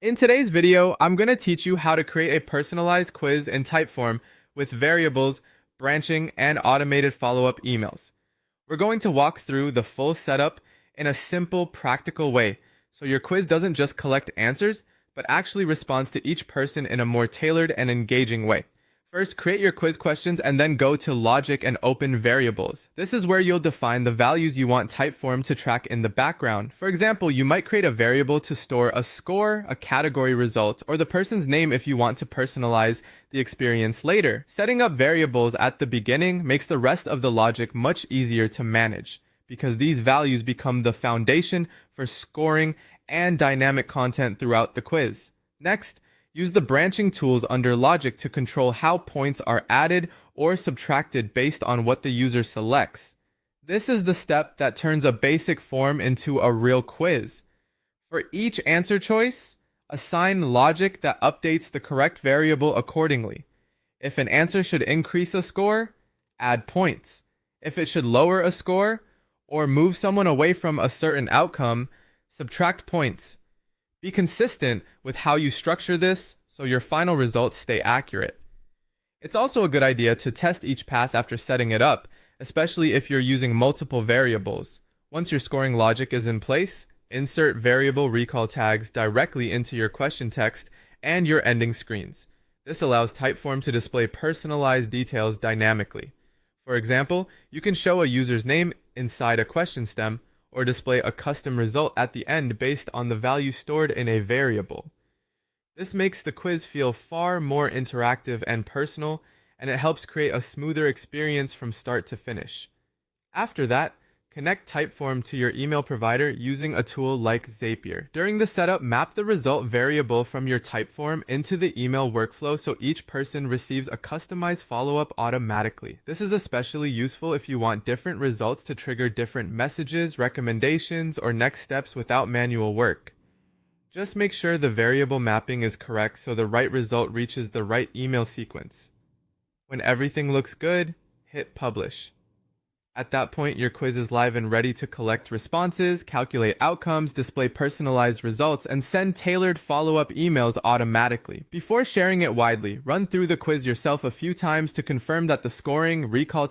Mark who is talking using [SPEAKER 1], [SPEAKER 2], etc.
[SPEAKER 1] In today's video, I'm going to teach you how to create a personalized quiz in Typeform with variables, branching, and automated follow-up emails. We're going to walk through the full setup in a simple, practical way, so your quiz doesn't just collect answers, but actually responds to each person in a more tailored and engaging way. First, create your quiz questions and then go to logic and open variables. This is where you'll define the values you want Typeform to track in the background. For example, you might create a variable to store a score, a category result, or the person's name if you want to personalize the experience later. Setting up variables at the beginning makes the rest of the logic much easier to manage, because these values become the foundation for scoring and dynamic content throughout the quiz. Next, use the branching tools under logic to control how points are added or subtracted based on what the user selects. This is the step that turns a basic form into a real quiz. For each answer choice, assign logic that updates the correct variable accordingly. If an answer should increase a score, add points. If it should lower a score or move someone away from a certain outcome, subtract points. Be consistent with how you structure this so your final results stay accurate. It's also a good idea to test each path after setting it up, especially if you're using multiple variables. Once your scoring logic is in place, insert variable recall tags directly into your question text and your ending screens. This allows Typeform to display personalized details dynamically. For example, you can show a user's name inside a question stem, or display a custom result at the end based on the value stored in a variable. This makes the quiz feel far more interactive and personal, and it helps create a smoother experience from start to finish. After that, connect Typeform to your email provider using a tool like Zapier. During the setup, map the result variable from your Typeform into the email workflow so each person receives a customized follow-up automatically. This is especially useful if you want different results to trigger different messages, recommendations, or next steps without manual work. Just make sure the variable mapping is correct so the right result reaches the right email sequence. When everything looks good, hit publish. At that point, your quiz is live and ready to collect responses, calculate outcomes, display personalized results, and send tailored follow-up emails automatically. Before sharing it widely, run through the quiz yourself a few times to confirm that the scoring, recall